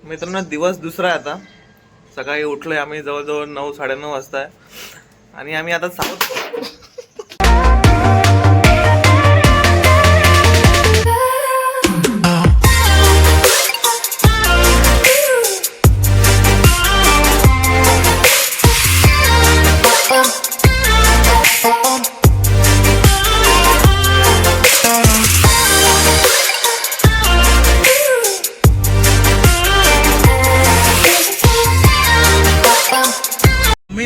मित्रांनो दिवस दुसरा आहे आता. सकाळी उठलोय आम्ही जवळजवळ 9-9:30 वाजता आणि आम्ही आता साऊथ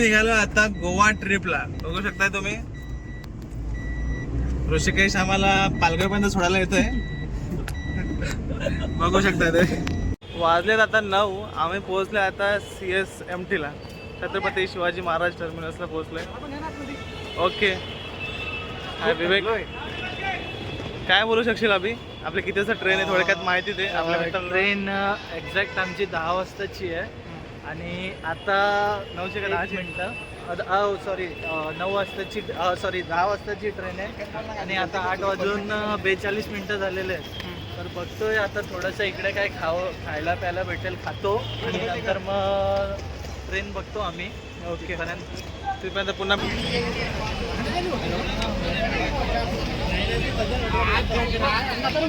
निघालो आता गोवा ट्रिपला. बघू शकताय तुम्ही ऋषिकेश आम्हाला पालघरपर्यंत सोडायला येतोय. बघू शकताय ते वाजलेत आता 9. आम्ही पोहोचले आता CSMT ला, छत्रपती शिवाजी महाराज टर्मिनसला पोहोचलोय. ओके हाय विवेक, काय बोलू शकशील अभि? आपली किती वाजता ट्रेन आहे थोडक्यात माहिती दे आपल्या. ट्रेन एक्झॅक्ट आमची 10 वाजताची आहे आणि आता 9:10 मिनिटं सॉरी 9 वाजताची सॉरी 10 वाजताची ट्रेन आहे आणि आता 8:42 मिनिटं झालेले आहेत. तर बघतोय आता थोडंसं इकडे काय खायला प्यायला भेटेल, खातो आणि नंतर मग ट्रेन बघतो आम्ही. ओके तिथपर्यंत पुन्हा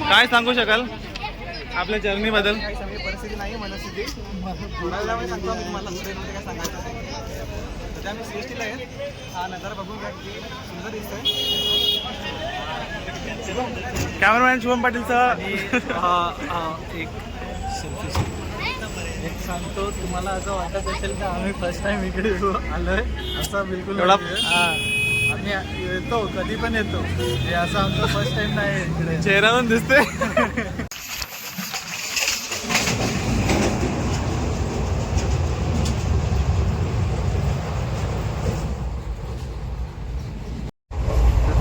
काय सांगू शकाल आपल्या जर्नी बद्दल? परिस्थिती नाही मनस्थिती बोलायला मी सांगतो आम्ही तुम्हाला ट्रेनमध्ये काय सांगायचं आहे. सध्या आम्ही CST ला आहे. हा नजारा बघून काय सुंदर दिसतोय. कॅमेरामॅन शुभम पाटीलचा एक सांगतो तुम्हाला, असं वाटत असेल का आम्ही फर्स्ट टाइम इकडे आलोय, असं बिलकुल एवढा आम्ही येतो कधी पण येतो, हे असं आमचं फर्स्ट टाइम नाही इकडे. चेहऱ्यावरून दिसते.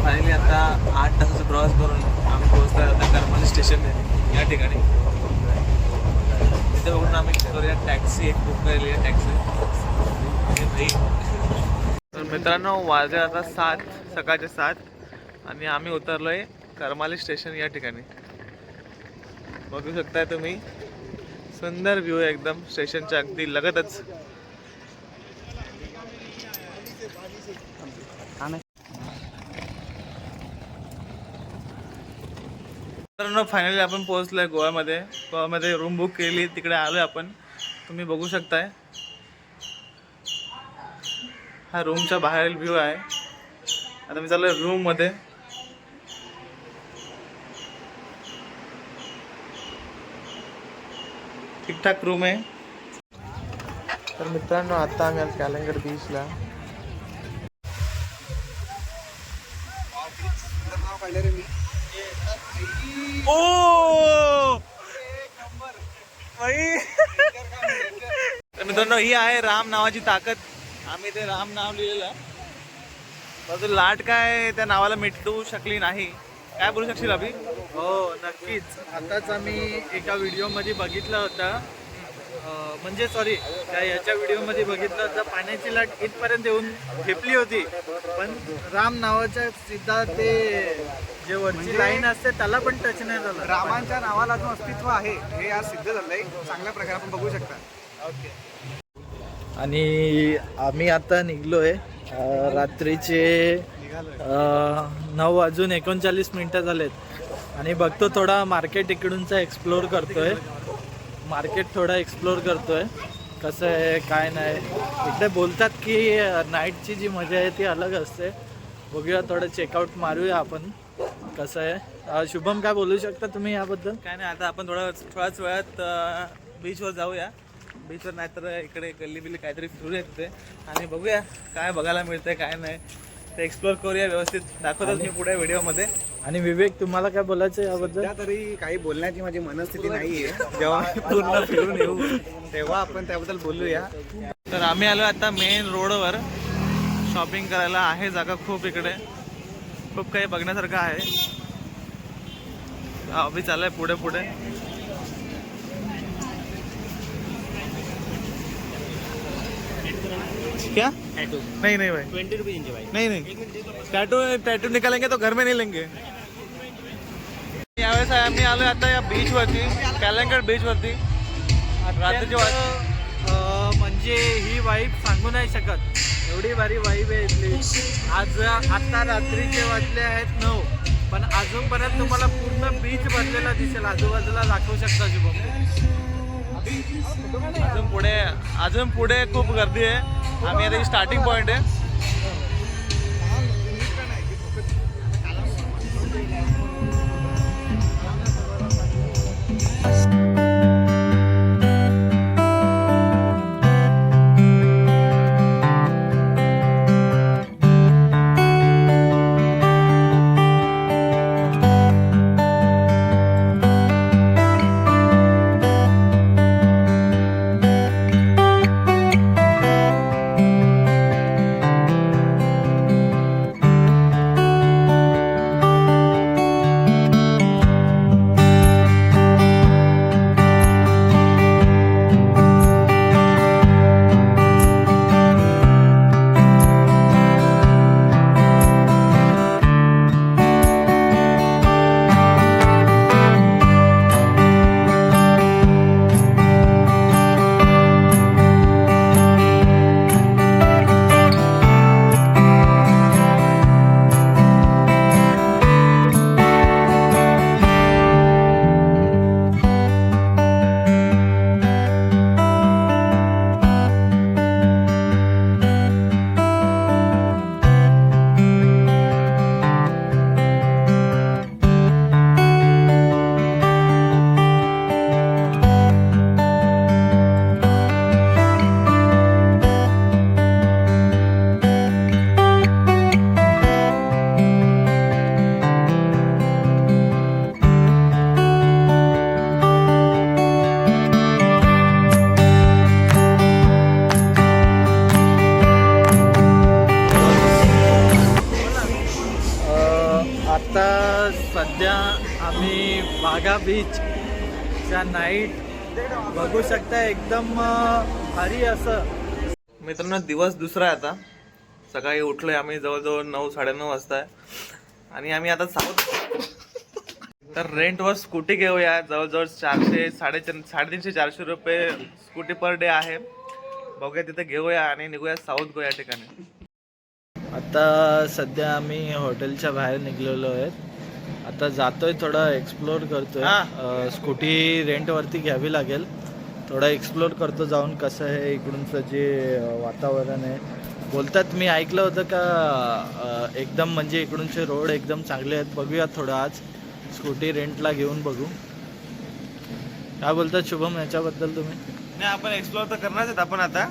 फायनली आता 8 तासाचा प्रवास करून आम्ही पोहोचलो आता करमाली स्टेशन या ठिकाणी. तिथे बघून आम्ही करूया टॅक्सी, एक बुक केलेली आहे टॅक्सी. तर मित्रांनो वाजले आता 7, सकाळचे 7 आणि आम्ही उतरलोय करमाली स्टेशन या ठिकाणी. बघू शकताय तुम्ही सुंदर व्ह्यू आहे एकदम स्टेशनच्या अगदी लगतच. मित्रांनो फायनली आपण पोहोचलोय गोव्यामध्ये. गोव्यामध्ये रूम बुक केली, तिकडे आलोय आपण. तुम्ही बघू शकताय हा रूमच्या बाहेरील व्ह्यू आहे. आता मी चाललोय रूम मध्ये. ठीकठाक रूम आहे. तर मित्रांनो आता आम्ही आज कॅलंगड बीचला. तर मित्रांनो ही आहे राम नावाची ताकद. आम्ही ते राम नाव लिहिलेलं, परंतु लाट काय त्या नावाला मिटू शकली नाही. काय बोलू शकशील अभि? हो नक्कीच. आताच आम्ही एका व्हिडिओमध्ये बघितलं होतं, म्हणजे सॉरी याच्या व्हिडिओमध्ये बघितलं होतं, पाण्याची लाट इथपर्यंत येऊन ठेपली होती, पण राम नावाच्या सिद्धा ते जे वरची लाईन असते त्याला पण टच नाही झालं. रामांच्या नावाला जो अस्तित्व आहे हे आज सिद्ध झालंय चांगल्या प्रकारे आपण बघू शकता. ओके. आणि आम्ही आता निघलोय. रात्रीचे 9:39 झालेत आणि बघतो थोडा मार्केट इकडूनचा एक्सप्लोर करतोय. थोडा एक्सप्लोर करतोय कसं आहे काय नाही. इकडे बोलतात की नाईटची जी मजा आहे ती अलग असते. बघूया थोडं चेकआउट मारूया आपण कसं आहे. शुभम काय बोलू शकता तुम्ही याबद्दल? काय नाही, आता आपण थोड्याच वेळात बीचवर जाऊया. बीचवर नाही तर इकडे गल्ली बिल्ली काहीतरी फिरूया तिथे आणि बघूया काय बघायला मिळतंय काय नाही ते एक्सप्लोर करूया व्यवस्थित. दाखवतोच मी पुढे व्हिडिओमध्ये. आणि विवेक तुम्हाला काय बोलायचं याबद्दल? सध्या तरी काही बोलण्याची माझी मनस्थिती नाहीये. जेव्हा पूर्ण फिरून येऊ तेव्हा आपण त्याबद्दल बोलूया. तर आम्ही आलो आता मेन रोडवर शॉपिंग करायला. आहे जागा खूप इकडे, खूप काही बघण्यासारखं आहे. अभि चाललाय पुढे पुढे. क्या टैटू? नहीं नहीं भाई 20 रुपीज भाई. नहीं नहीं टैटू निकालेंगे तो घर में नहीं लेंगे. यावेळेस आम्ही आलो आता या बीचवरती, कॅलंगड बीचवरती. रात्रीची म्हणजे ही वाईब सांगू नाही शकत, एवढी भारी वाईब आहे इथली. आता रात्रीचे वाजले आहेत 9, पण अजूनपर्यंत तुम्हाला पूर्ण बीच भरलेला दिसेल. आजूबाजूला दाखवू शकता शुभम. अजून पुढे खूप गर्दी आहे. आम्ही आता स्टार्टिंग पॉइंट आहे. आता सध्या आम्ही बागा बीचच्या नाईट बघू शकता. एकदम भारी असं. मित्रांनो, दिवस दुसरा आहे आता. सकाळी उठलोय आम्ही जवळजवळ 9-9:30 वाजता आहे. आणि आम्ही आता तर रेंटवर स्कूटी घेऊया. जवळजवळ 350-400 रुपये स्कूटी पर डे आहे. बघूया तिथे घेऊया आणि निघूया साऊथ गोवा या ठिकाणी. आता सध्या आम्ही हॉटेलच्या बाहेर निघलेलो आहेत. आता जातोय, थोडा एक्सप्लोर करतोय. स्कूटी रेंटवरती घ्यावी लागेल. थोडा एक्सप्लोर करतो जाऊन कसं आहे इकडूनचं जे वातावरण आहे. बोलतात, मी ऐकलं होतं का एकदम म्हणजे इकडूनचे रोड एकदम चांगले आहेत. बघूया थोडं आज स्कूटी रेंटला घेऊन बघू. काय बोलतात शुभम याच्याबद्दल तुम्ही? नाही, आपण एक्सप्लोर तर करणारच आहेत आपण आता.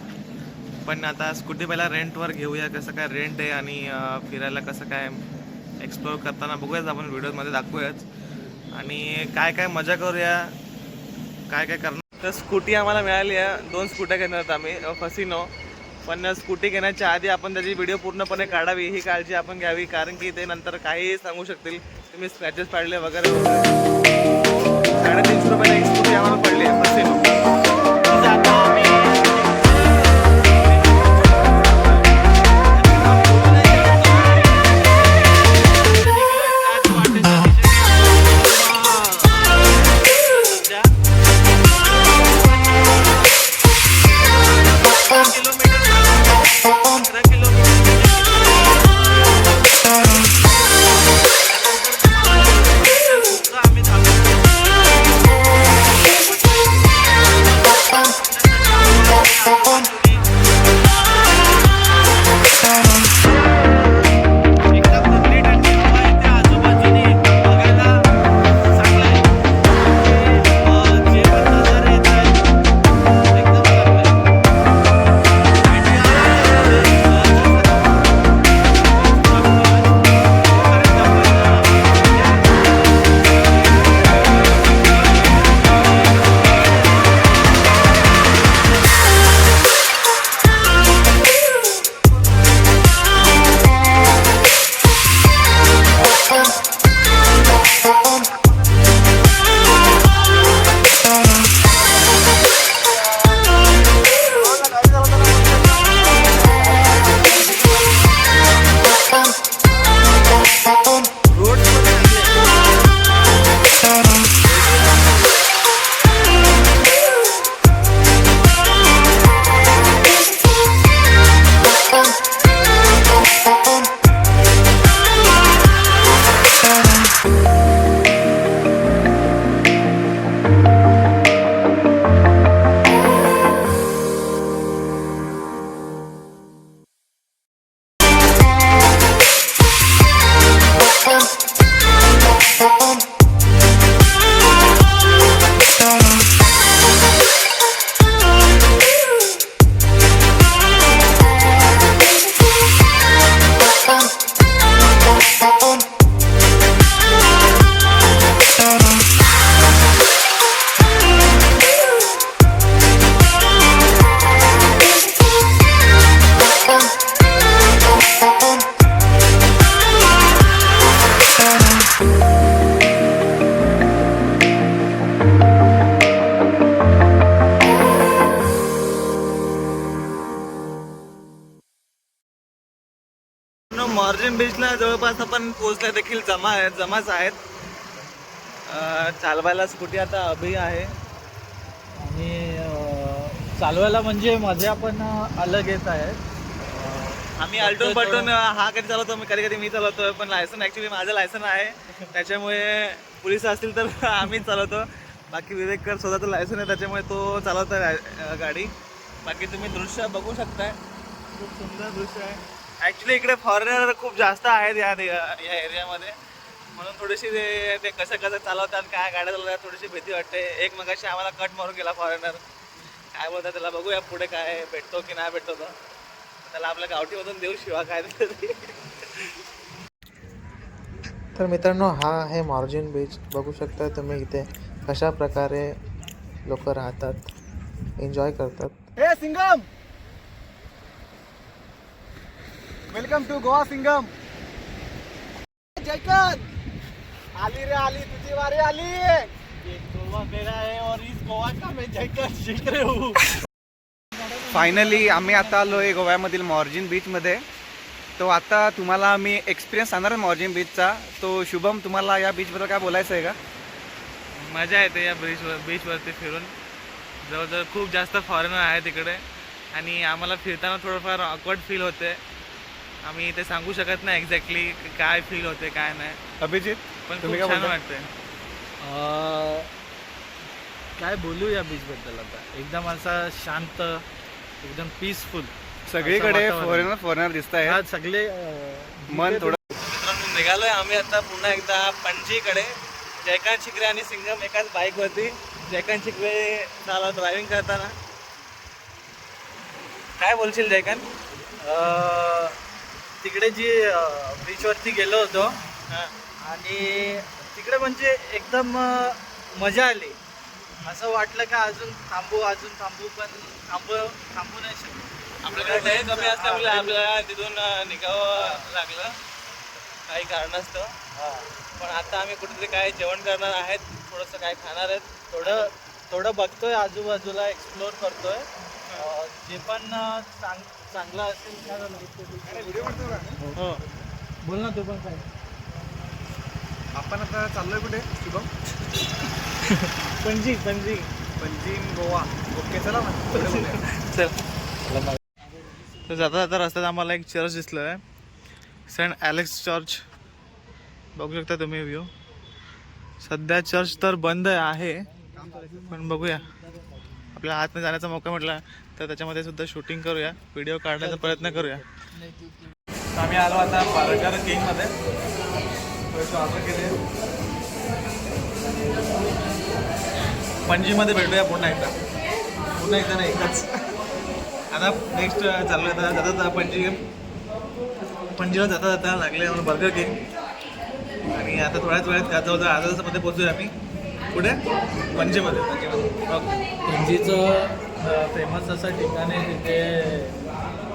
पण आता स्कूटी पहिला रेंटवर घेऊया. कसं काय रेंट आहे आणि फिरायला कसं काय एक्सप्लोर करताना बघूयाच आपण. व्हिडिओमध्ये दाखवूयाच आणि काय काय मजा करूया, काय काय करणार. तर स्कूटी आम्हाला मिळाली आहे. 2 स्कूट्या घेणार आहोत आम्ही फसिनो. पण स्कूटी घेण्याच्या आधी आपण त्याची व्हिडिओ पूर्णपणे काढावी, ही काळजी आपण घ्यावी. कारण की ते नंतर काहीही सांगू शकतील, तुम्ही स्क्रॅचेस पाडले वगैरे वगैरे. 350 रुपयाला एक स्कूटी आम्हाला पडली आहे फसिनो. पोहोचल्या देखील जमाच आहेत. चालवायला स्कूटी आता अभि आहे. आणि चालवायला म्हणजे मजा पण अलग येत आहे. आम्ही आलटून पलटून हा कधी चालवतो, कधी कधी मी चालवतो. पण लायसन ॲक्च्युली माझं लायसन आहे, त्याच्यामुळे पोलीस असतील तर आम्ही चालवतो. बाकी विवेककर स्वतःचं लायसन आहे, त्याच्यामुळे तो चालवतो गाडी. बाकी तुम्ही दृश्य बघू शकताय, खूप सुंदर दृश्य आहे. ॲक्च्युली इकडे फॉरेनर खूप जास्त आहेत या एरियामध्ये, म्हणून थोडीशी ते कसं चालवतात, काय गाड्या चालवतात, थोडीशी भीती वाटते. एक मगाशी आम्हाला कट मारून गेला फॉरेनर, काय बोलतात त्याला, बघूया पुढे काय भेटतो की नाही भेटतो. त्याला आपल्या गावठीमधून देऊ शिवा काय तरी. तर मित्रांनो, हा आहे मार्जिन बीच. बघू शकता तुम्ही इथे कशा प्रकारे लोक राहतात, एन्जॉय करतात. हे सिंगम, वेलकम टू गोवा सिंगम. जयकर आली रे आली, तुझी वारी आली. गोवा मेरा है और इस गोवा का मैं जयकर शिक रहे हूँ. फायनली आम्ही आता आलो आहे गोव्यामधील मॉर्जिन बीचमध्ये. तो आता तुम्हाला मी एक्सपिरियन्स सांगणार आहे मॉर्जिन बीचचा. तो शुभम, तुम्हाला या बीचबद्दल काय बोलायचं आहे का? मजा येते या बीचवरती फिरून. जवळजवळ खूप जास्त फॉरेनर आहे तिकडे, आणि आम्हाला फिरताना थोडंफार ऑकवर्ड फील होते. आम्ही ते सांगू शकत नाही एक्झॅक्टली काय फील होते काय नाही. अभिजित, पण तुम्ही खूप काय छान बोलता? वाटतंय. काय बोलू या बीचबद्दल आता. एकदम असा शांत, एकदम पीसफुल. सगळीकडे असं वातावरण. फॉरेनर दिसत आहे. हा सगळे मन थोडं. मित्रांनो, निघालोय आम्ही आता पुन्हा एकदा पणजीकडे. जयकांत शिकरे आणि सिंगम एकाच बाईकवरती. जयकांत शिकरे झाला ड्रायव्हिंग करताना. काय बोलशील जयकांत? तिकडे जी बीचवरती गेलो होतो, आणि तिकडे म्हणजे एकदम मजा आली. असं वाटलं का अजून थांबू, पण थांबू नाही शकत. आपल्याकडे टाइम कमी असल्यामुळे आपल्याला तिथून निघावं लागलं काही कारणास्तव. पण आता आम्ही कुठेतरी काय जेवण करणार आहेत, थोडंसं काय खाणार आहेत. थोडं बघतोय आजूबाजूला, एक्सप्लोर करतोय. जे पण चांगलं असेल. हो, बोल ना तू पण काय. आपण आता चाललोय कुठे शुभम? पणजी पणजी गोवा. ओके, चला मग. चल. तर जाता जाता रस्त्यात आम्हाला एक चर्च दिसलं आहे, सेंट ॲलेक्स चर्च. बघू शकता तुम्ही व्ह्यू. सध्या चर्च तर बंद आहे, पण बघूया, आपल्या आतमध्ये जाण्याचा मौका म्हटला तर त्याच्यामध्ये सुद्धा शूटिंग करूया, व्हिडिओ काढण्याचा प्रयत्न करूया. आम्ही आलो आता बर्गर किंगमध्ये. ऑर्डर केले. पणजीमध्ये भेटूया पुन्हा एकदा नाही, एकच. आता नेक्स्ट चालू आहे जाता पणजीला जाता लागले आम्हाला बर्गर किंग. आणि आता थोड्याच वेळात जवळजवळ अर्ध्या तासामध्ये पोहोचूया आम्ही कुठे, पणजीमध्ये. पणजीचं फेमस असं ठिकाण आहे तिथे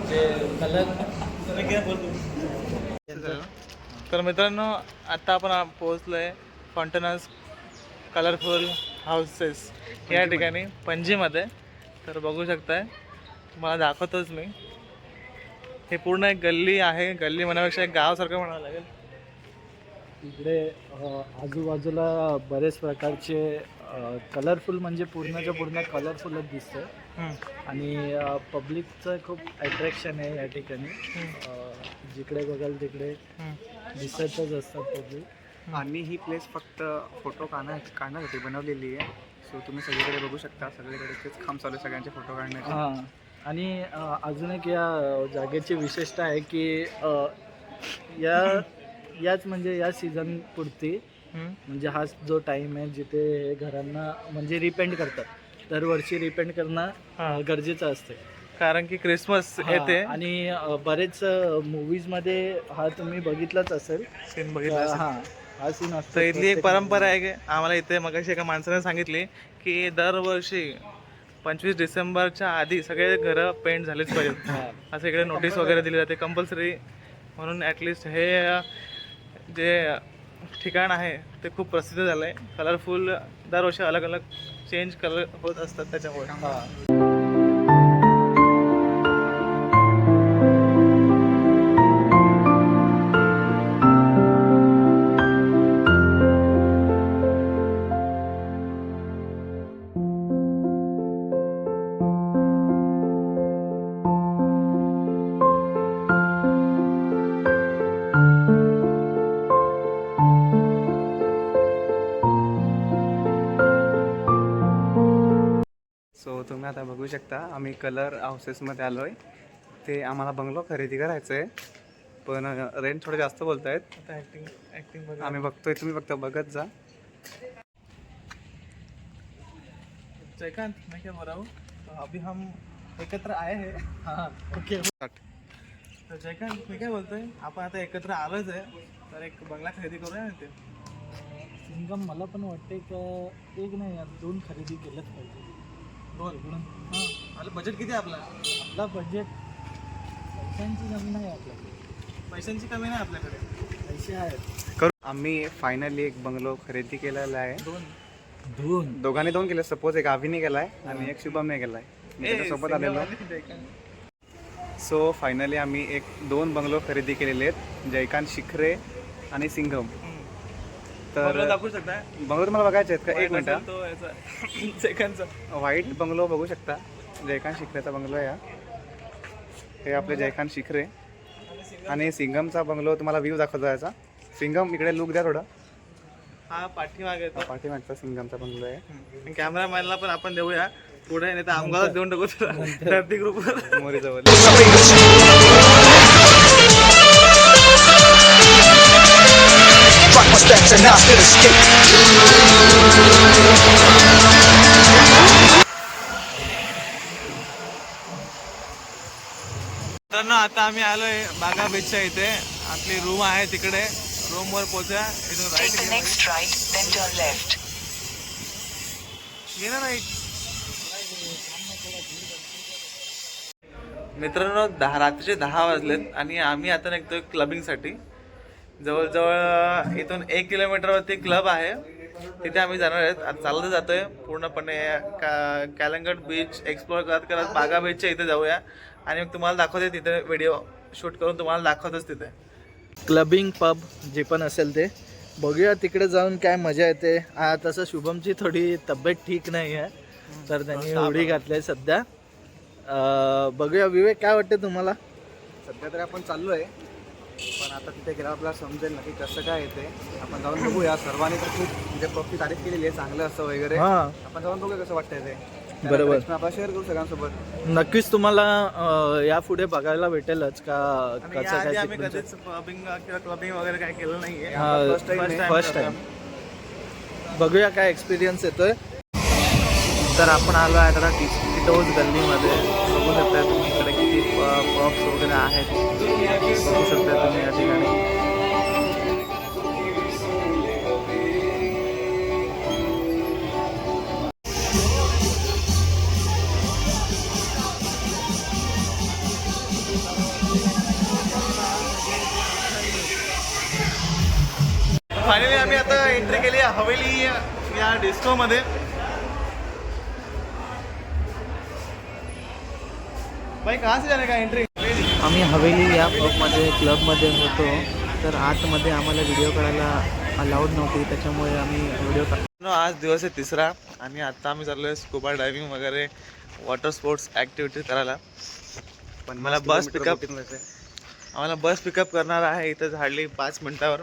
जे कलर. तर मित्रांनो, आता आपण पोहोचलो आहे फॉन्टनस कलरफुल हाऊसेस या ठिकाणी पणजीमध्ये. तर बघू शकताय, तुम्हाला दाखवतोच मी. हे पूर्ण एक गल्ली आहे, गल्ली म्हणण्यापेक्षा एक गावासारखं म्हणावं लागेल. इकडे आजूबाजूला बरेच प्रकारचे कलरफुल, म्हणजे पूर्णच्या पूर्ण कलरफुलच दिसतं. आणि पब्लिकचं खूप अट्रॅक्शन आहे या ठिकाणी. जिकडे बघाल तिकडे दिसतच असतात पब्लिक. आणि ही प्लेस फक्त फोटो काढण्यासाठी बनवलेली आहे. सो तुम्ही सगळीकडे बघू शकता, सगळीकडे तेच काम चालू आहे सगळ्यांचे फोटो काढण्याचे. हां, आणि अजून एक या जागेची विशेषता आहे की याच म्हणजे या सीझन पुरती, म्हणजे हा जो टाईम आहे जिथे घरांना म्हणजे रिपेंट करतात. दरवर्षी रिपेंट करणं गरजेचं असते, कारण की क्रिसमस येते. आणि बरेच मूवीजमध्ये हा तुम्ही बघितलाच असेल, सीन बघितला. हा सीन असतो. तर इथली एक परंपरा आहे की आम्हाला इथे मगाशी एका माणसाने सांगितली की दरवर्षी 25 डिसेंबरच्या आधी सगळे घरं पेंट झालेच पाहिजेत, असं इकडे नोटीस वगैरे दिली जाते कंपल्सरी. म्हणून ॲटलिस्ट हे जे ठिकाण आहे ते खूप प्रसिद्ध झालं आहे. कलरफुल दरवर्षी अलग अलग चेंज कलर होत असतात त्याच्यामुळे. सो तुम्ही आता बघू शकता आम्ही कलर हाऊसेसमध्ये आलो आहे. ते आम्हाला बंगलो खरेदी करायचं आहे, पण रेंट थोडे जास्त बोलत आहेत. आता ऍक्टिंग आम्ही बघतोय, तुम्ही फक्त बघत जा. जयकांत मैं क्या बोल रहा हूँ, तो अभी हम एकत्र आए हैं. हां ओके. तर जयकांत मी काय बोलतोय, आपण आता एकत्र आलोच आहे, तर एक बंगला खरेदी करूया ना. ते सिंगम मला पण वाटते का एक नाही यार 2 खरेदी केलंच पाहिजे. 2 हां आपलं बजेट किती आहे आपलं? आपला बजेट पैशांची कमी नाही आपल्याकडे. पैशांची कमी नाही आपल्याकडे, पैसे आहेत. करू. आम्ही फायनली एक बंगलो खरेदी केलेला आहे. 2 दोघांनी 2 केले. सपोज एक आवीने केलाय आणि एक शुभमने केलाय. मी त्याच्यासोबत आलेलो. सो फायनली आम्ही 2 बंगलो खरेदी केलेले आहेत, जयकांत शिखरे आणि सिंघम. तर दाखवू शकता बंगलो तुम्हाला बघायचे आहेत का? एक मिनटं. तो याचा सेकंडचा व्हाईट बंगलो बघू शकता, जयकांत शिखरेचा बंगलो आहे. हे आपले जयकांत शिखरे. आणि सिंघमचा बंगलो तुम्हाला व्ह्यू दाखवतो याचा. सिंघम इकडे लुक द्या थोडं. हा पाठीमागे येतो. पाठीमागचा सिंघमचा बंगलो आहे. कॅमेरामॅनला पण आपण देऊया पुढे, नाही तर आम्हाला देऊन टाकू धरती ग्रुपवर. मोरीजवळ. तर ना आता आम्ही आलोय बागा बीचच्या इथे. आपली रूम आहे तिकडे. रूम वर पोहोचा. इथून राईट घे ना राईट. मित्रांनो रात्रीचे 10 वाजलेत आणि आम्ही आता निघतोय क्लबिंगसाठी. जवळजवळ इथून 1 किलोमीटरवरती क्लब आहे, तिथे आम्ही जाणार आहेत. आता चालत जातोय पूर्णपणे कॅलंगट बीच एक्सप्लोअर करत करत बागा बीचच्या इथे जाऊया आणि मग तुम्हाला दाखवते तिथे व्हिडिओ शूट करून तुम्हाला दाखवतच तिथे. क्लबिंग पब जे पण असेल ते बघूया, तिकडे जाऊन काय मजा येते. तसं शुभमची थोडी तब्येत ठीक नाही आहे, तर त्यांनी उडी घातली आहे सध्या. बघूया. विवेक काय वाटते तुम्हाला? सध्या तरी आपण चाललोय, पण आता तिथे गेल्यावर आपल्याला समजेल नक्की कसं काय येते. आपण जाऊन बघूया. सर्वांनी तर खूप म्हणजे पबची तारीफ केलेली आहे, चांगलं असं वगैरे. आपण जाऊन बघूया कसं वाटतंय ते. बरोबर. आपण शेअर करू सगळ्यांसोबत. नक्कीच तुम्हाला यापुढे बघायला भेटेलच का कसं काय. आम्ही कधीच पबिंग किंवा क्लबिंग वगैरे काय केलं नाहीये. First time. बघूया काय एक्सपिरियन्स येतोय. तर आपण आलो आहे आता टिटोज गल्लीमध्ये. बघू शकता तुम्ही इकडे किती पब्स वगैरे आहेत. बघू शकता तुम्ही या ठिकाणी. फायनली आम्ही आता एंट्री केली आहे हवेली या डिस्कोमध्ये. भाई कहाँ से जाने का एंट्री? आम्ही हवेली या पबमध्ये क्लबमध्ये होतो, तर आतमध्ये आम्हाला व्हिडिओ करायला अलाउड नव्हती, त्याच्यामुळे आम्ही व्हिडिओ आज दिवस आहे 3रा आणि आता आम्ही चाललो आहे स्कुबा डायव्हिंग वगैरे वॉटर स्पोर्ट्स ॲक्टिव्हिटी करायला. पण मला आम्हाला बस पिकअप करणार आहे इथं हार्डली 5 मिनिटावर.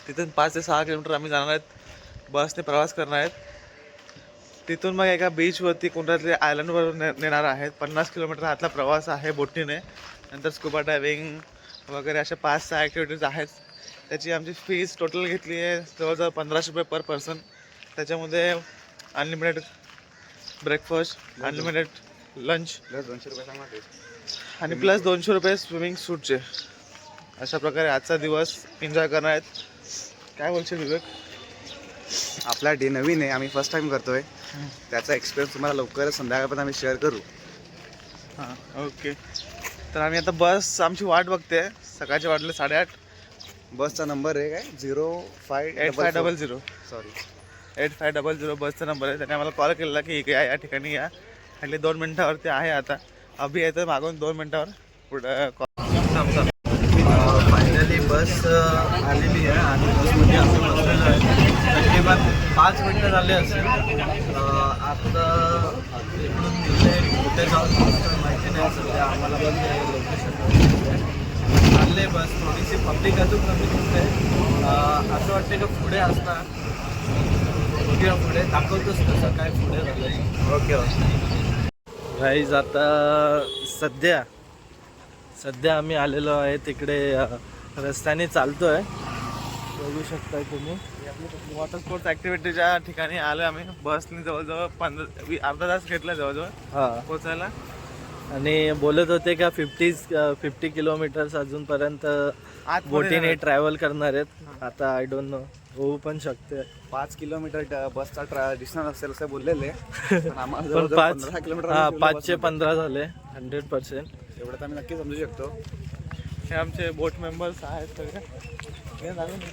तिथून 5 ते 6 किलोमीटर आम्ही जाणार आहेत, बसने प्रवास करणार आहेत. तिथून मग एका बीचवरती कोणत्यातरी आयलंडवर नेणार आहेत. 50 किलोमीटर हातला प्रवास आहे बोटीने. नंतर स्कुबा डायव्हिंग वगैरे अशा 5-6 ॲक्टिव्हिटीज आहेत. त्याची आमची फीस टोटल घेतली आहे जवळजवळ 1500 रुपये पर पर्सन. त्याच्यामध्ये unlimited breakfast, unlimited lunch plus 200 रुपये सांगणार आणि प्लस 200 रुपये स्विमिंग सूटचे. अशा प्रकारे आजचा दिवस एन्जॉय करणार आहेत. काय बोलशील विवेक? आपला डे नवीन आहे, आम्ही फर्स्ट टाइम करतोय. त्याचा एक्सपिरियन्स तुम्हाला लवकरच संध्याकाळपर्यंत आम्ही शेअर करू. हां ओके. तर आम्ही आता बस आमची वाट बघते. सकाळची वाटले 8:30. बसचा नंबर आहे काय 0500 सॉरी 8500 बसचा नंबर आहे. त्याने आम्हाला कॉल केलेला की इकडे या ठिकाणी या. हल्ली 2 मिनटावरती आहे. आता अभि येतं मागून 2 मिनटावर पुढं कॉल. फायनली बस आलेली आहे आणि बसमध्ये आम्ही बसलेलो आहे. तकरीबन 5 मिनटं झाले असेल. आता इकडून निघले कुठे जाऊन माहिती नाही सध्या आम्हाला. बस लोकेशन चालले बस. थोडीशी पब्लिक अजून कमी दिसते. असं वाटते का पुढे असणार. बघूया पुढे, दाखवतोच तसं काय पुढे झालं. ओके गाईज आता सध्या आम्ही आलेलो आहे तिकडे रस्त्याने चालतोय, बघू शकताय तुम्ही. वॉटर स्पोर्ट्स ऍक्टिव्हिटीच्या ठिकाणी आलो आम्ही. बसने जवळजवळ अर्धा तास घेतला जवळजवळ हा, पोचायला. आणि बोलत होते का 50 किलोमीटर्स अजूनपर्यंत आत पुढे बोटीने जाणार. ट्रॅव्हल करणार आहेत. आता आय डोंट नो, होऊ पण शकते. 5 किलोमीटर बसचा डिस्टन्स असेल असं बोललेले पण आम्हाला पण जवळजवळ 5 15 किलोमीटर हा आम्ही फिरलो 5चे बसमध्ये. 15 झाले 100%. एवढं तर आम्ही नक्की समजू शकतो. हे आमचे बोट मेंबर्स आहेत सगळे. हे झालं ना.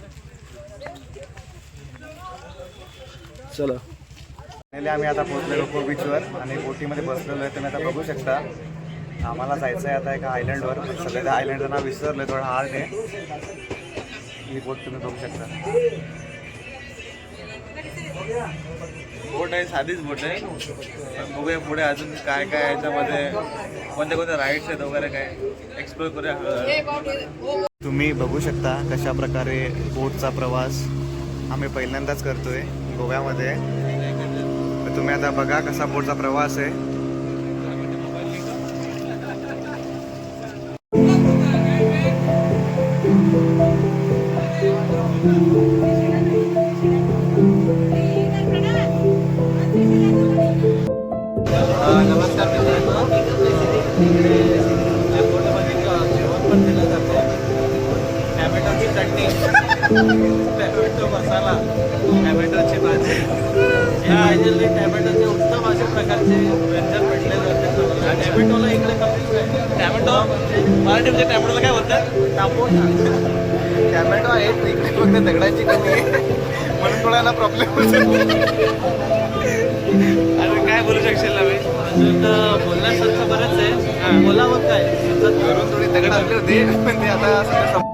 चलो. फायनली आम्ही आता पोहोचलो गोको बीचवर आणि बोटीमध्ये बसलेलो आहे. तुम्ही आता बघू शकता. आम्हाला जायचं आहे आता एका आयलंडवर. सगळ्या त्या आयलंडचं नाव विसरलं, थोडं हार्ड आहे. ही बोट तुम्ही बघू शकता. बोट आहे, साधीच बोट आहे. पण बघूया पुढे अजून काय काय याच्यामध्ये कोणत्या कोणत्या राईड्स आहेत वगैरे काय एक्सप्लोर करूया. तुम्ही बघू शकता कशा प्रकारे बोटचा प्रवास आम्ही पहिल्यांदाच करतोय गोव्यामध्ये. तर तुम्ही आता बघा कसा बोटचा प्रवास आहे. नमस्कार मित्रांनो, इकडे या बोटमध्ये जेवण पण दिलं जातं. टॅमॅटोची चटणी, टॅमॅटो मसाला, टॅमॅटोची भाजी, या आयडियली टॅमॅटोचे उत्तम अशा प्रकारचे व्यंजन म्हटले जाते. टॅमॅटोला इकडे कमी टॅमॅटो मराठीमध्ये टॅमॅटोला काय बोलतात? टापोटा. टॅमॅटो आहेत इकडे फक्त दगडाची कमी आहे म्हणून थोडा प्रॉब्लेम होतो. अरे काय बोलू शकशील ना मी? अजून बोलण्यासारखं बरंच आहे. बोलावं काय घरून थोडी दगड आणले होते पण ते आता सगळं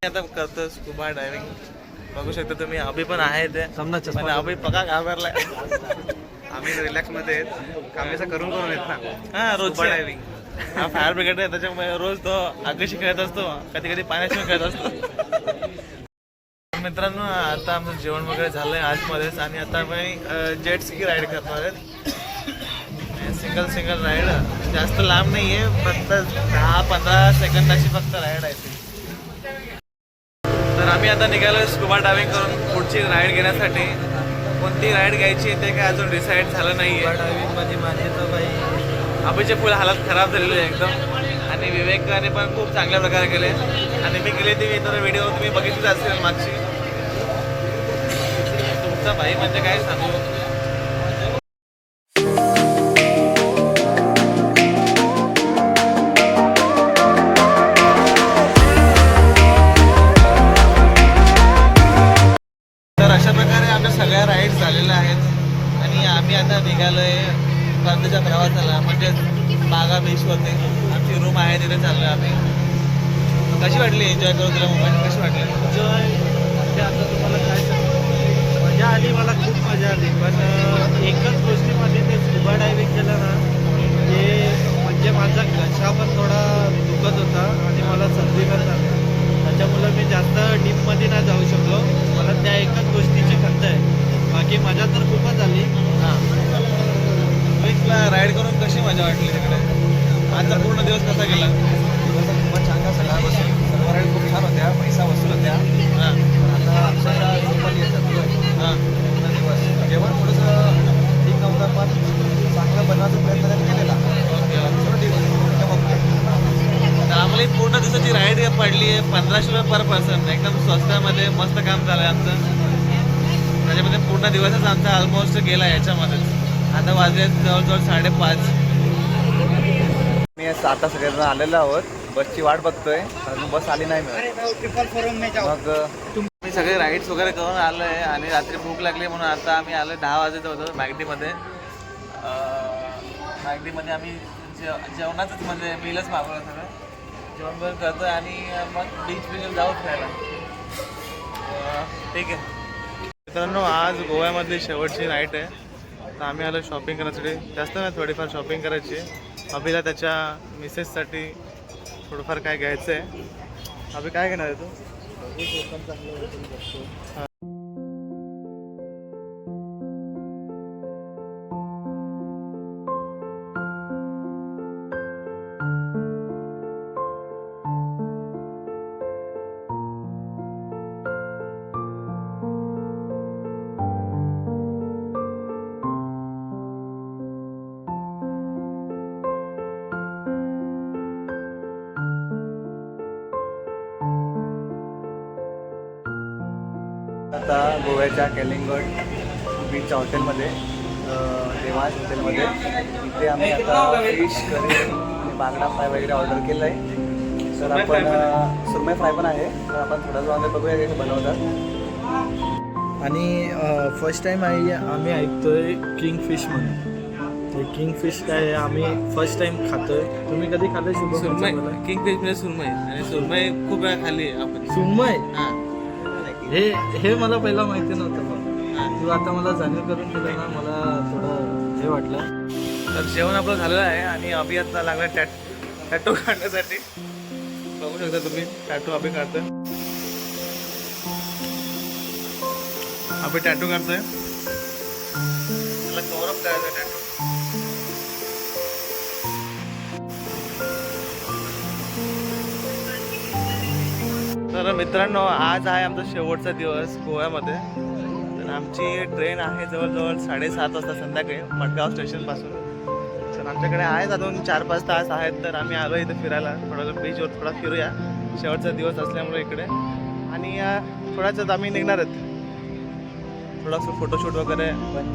आता करतो स्कुबा डायव्हिंग. बघू शकता तुम्ही. अभि पण आहे ते. पण अभि पका घाबरलाय. आम्ही रिलॅक्स मध्ये आहेत. आम्ही असं करून येत ना. हा रोज Scuba डायव्हिंग. हा फायर ब्रिगेड आहे, त्याच्यामुळे रोज तो आगीशी खेळत असतो, कधी कधी पाण्याशी खेळत असतो. मित्रांनो आता आमचं जेवण वगैरे झालंय आजमध्येच आणि आता आम्ही जेट स्की राईड करणार आहेत. सिंगल राईड, जास्त लांब नाही आहे, फक्त 10-15 सेकंदाची फक्त राईड आहे ती. तर आम्ही आता निघालो स्कुबा डायव्हिंग करून पुढची राईड घेण्यासाठी. कोणती राईड घ्यायची ते काय अजून डिसाईड झालं नाही आहे. डायव्हिंगमध्ये माझे तर काही अभिचे फुल हालत खराब झालेली आहे एकदम. आणि विवेकाने पण खूप चांगल्या प्रकारे केले. आणि मी केली ती तर व्हिडिओ तुम्ही बघितलीच असेल मागची. तुमचा भाई म्हणजे काय सांगू. तर अशा प्रकारे आमच्या सगळ्या राईड्स झालेल्या आहेत आणि आम्ही आता निघालोय परतीच्या प्रवासाला, म्हणजे बागा बीचवरती आमची रूम आहे, तिथे चाललोय आम्ही. कशी वाटली एन्जॉय करून तुला मोमेंट? कशी वाटली? एन्जॉय म्हणजे आता तुम्हाला काय सांगू, मजा आली, मला खूप मजा आली. पण एकच गोष्टीमध्ये ते स्कुबा डायव्हिंग केलं ना, ते म्हणजे माझा घसा पण थोडा दुखत होता आणि मला सर्दी पण झाली. त्याच्यामुळं मी जास्त डीपमध्ये नाही जाऊ शकलो. मला त्या एकच गोष्टीची खंत आहे. बाकी मजा तर खूपच आली. हां, तुला राईड करून कशी मजा वाटली तिकडे? आजचा पूर्ण दिवस कसा गेला? खूपच चांगला सगळ्यापासून सर्व राईड खूप छान होत्या. पैसा वसूल होत्या. हां आता अक्षरशः झोपत येतात. हां पूर्ण दिवस जेवण थोडंसं ठीक नव्हतं पण चांगलं बनवायचा प्रयत्न त्यांनी केलेला. ओके थोडं ठीक बघतोय. तर आम्हाला ही पूर्ण दिवसाची राईड पडली आहे 1500 रुपये पर पर्सन. एकदम स्वस्तामध्ये मस्त काम झालं आहे आमचं. त्याच्यामध्ये पूर्ण दिवसच आमचा ऑलमोस्ट गेला याच्यामध्येच. आता वाजले जवळजवळ 5:30. मी आता सगळेजण आलेलो आहोत. बसची वाट बघतोय, अजून बस आली नाही मिळत. मग मी सगळे राईड्स वगैरे करून आलो आहे आणि रात्री भूक लागली म्हणून आता आम्ही आलो 10 वाजता होतो मॅगडीमध्ये. मॅगडीमध्ये आम्ही जेवणाचंच म्हणजे बिलच मागवलं सगळं. जेवण वगैरे करतो आणि मग बीच जाऊ फिरायला. ठीक आहे मित्रांनो, आज गोव्यामधली शेवटची नाईट आहे. तर आम्ही आलो शॉपिंग करण्यासाठी. जास्त नाही, थोडीफार शॉपिंग करायची आहे. अभिला त्याच्या मिसेससाठी थोडंफार काय घ्यायचं आहे. अभि काय घेणार आहे तू? आता गोव्याच्या कलिंगड बीचच्या हॉटेलमध्ये, देवांश हॉटेलमध्ये, इथे आम्ही आता फिश करी आणि बांगडा फ्राय वगैरे ऑर्डर केलं आहे. तर आपण सुरमई फ्राय पण आहे. तर आपण थोड्या वेळामध्ये बघूया कसे बनवतात. आणि फर्स्ट टाइम आम्ही ऐकतोय किंगफिश म्हणून. ते किंगफिश काय आहे आम्ही फर्स्ट टाइम खातोय. तुम्ही कधी खाल्लंय शुभ? सुरमई, किंगफिश म्हणजे सुरमई. आणि सुरमई खूप वेळा खाल्ली आहे आपण. सुरमई हां हे मला पहिला माहिती नव्हतं. पण तू आता मला जाणीव करून दिलं ना, मला थोडं हे वाटलं. तर जेवण आपलं झालेलं आहे आणि अभि आता लागला टॅटू काढण्यासाठी. बघू शकता तुम्ही टॅटू अभि काढतोय. अभि टॅटू काढतोय. त्याला कव्हर अप करायचं टॅटू. तर मित्रांनो, आज आहे आमचा शेवटचा दिवस गोव्यामध्ये. तर आमची ट्रेन आहे जवळजवळ 7:30 वाजता संध्याकाळी मडगाव स्टेशनपासून. तर आमच्याकडे आहेत अजून 4-5 तास आहेत. तर आम्ही आलो इथे फिरायला. थोडं बीचवर थोडा फिरूया, शेवटचा दिवस असल्यामुळे इकडे. आणि थोड्याच आम्ही निघणार आहेत. थोडंसं फोटोशूट वगैरे. पण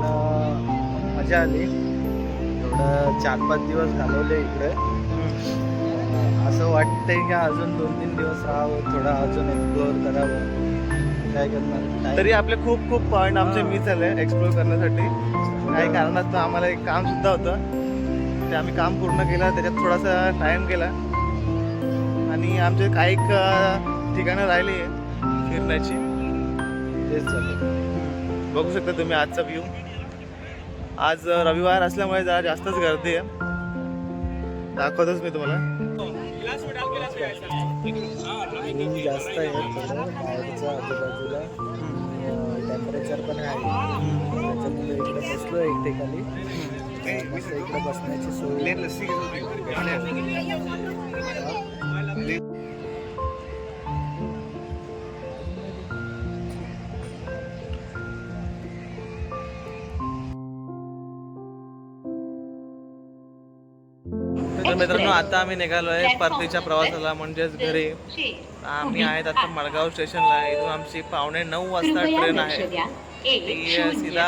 मजा आली. थोडं 4-5 दिवस घालवले इकडे. असं वाटतंय की अजून 2-3 दिवस राहावं, थोडं अजून एक्सप्लोअर करावं. काय करणार, तरी आपले खूप खूप पॉईंट आमचे मिस झाले एक्सप्लोअर करण्यासाठी. काही कारणास्तव आम्हाला एक कामसुद्धा होतं, ते आम्ही काम पूर्ण केलं. त्याच्यात थोडासा टाईम गेला आणि आमचे काही ठिकाणं राहिली फिरण्याची. तेच झालं. बघू शकता तुम्ही आजचा व्ह्यू. आज रविवार असल्यामुळे जरा जास्तच गर्दी आहे. दाखवतोच मी तुम्हाला. जास्त आहे थोडं बाहेरच्या आजूबाजूला. टेम्परेचर पण आहे. त्याच्यामुळे इकडे बसलो एक ठिकाणी. मस्त इकडे बसण्याची सोय. तर मित्रांनो, आता आम्ही निघालो आहे परतीच्या प्रवासाला, म्हणजेच घरी. आम्ही आहेत आता मडगाव स्टेशनला. इथून आमची 8:45 वाजता ट्रेन आहे. ती सीधा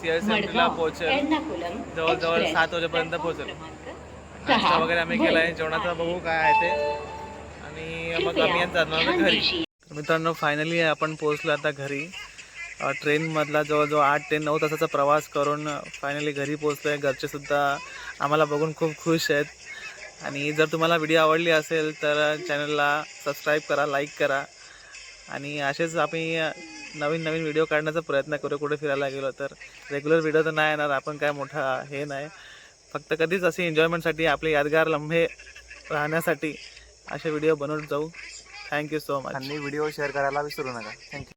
CSTला पोहोचेल. जवळजवळ 7 वाजेपर्यंत पोहोचेल. नाश्ता वगैरे आम्ही केला आहे. जेवणाचं बघू काय आहे ते. आणि मग आम्ही जाणार घरी. मित्रांनो, फायनली आपण पोहोचलो आता घरी. ट्रेनमधला जवळजवळ 8 ते 9 तासाचा प्रवास करून फायनली घरी पोहोचलो आहे. घरचेसुद्धा आम्हाला बघून खूप खुश आहेत. आणि जर तुम्हाला व्हिडिओ आवडली असेल तर चॅनलला सबस्क्राईब करा, लाईक करा. आणि असेच आम्ही नवीन नवीन व्हिडिओ काढण्याचा प्रयत्न करू. कुठे फिरायला गेलो तर रेग्युलर व्हिडिओ तर नाही येणार. आपण काय मोठा हे नाही, फक्त कधीच असे एन्जॉयमेंटसाठी, आपले यादगार लम्हे राहण्यासाठी असे व्हिडिओ बनवत जाऊ. Thank you so much. आणि व्हिडिओ शेअर करायला विसरू नका. थँक्यू.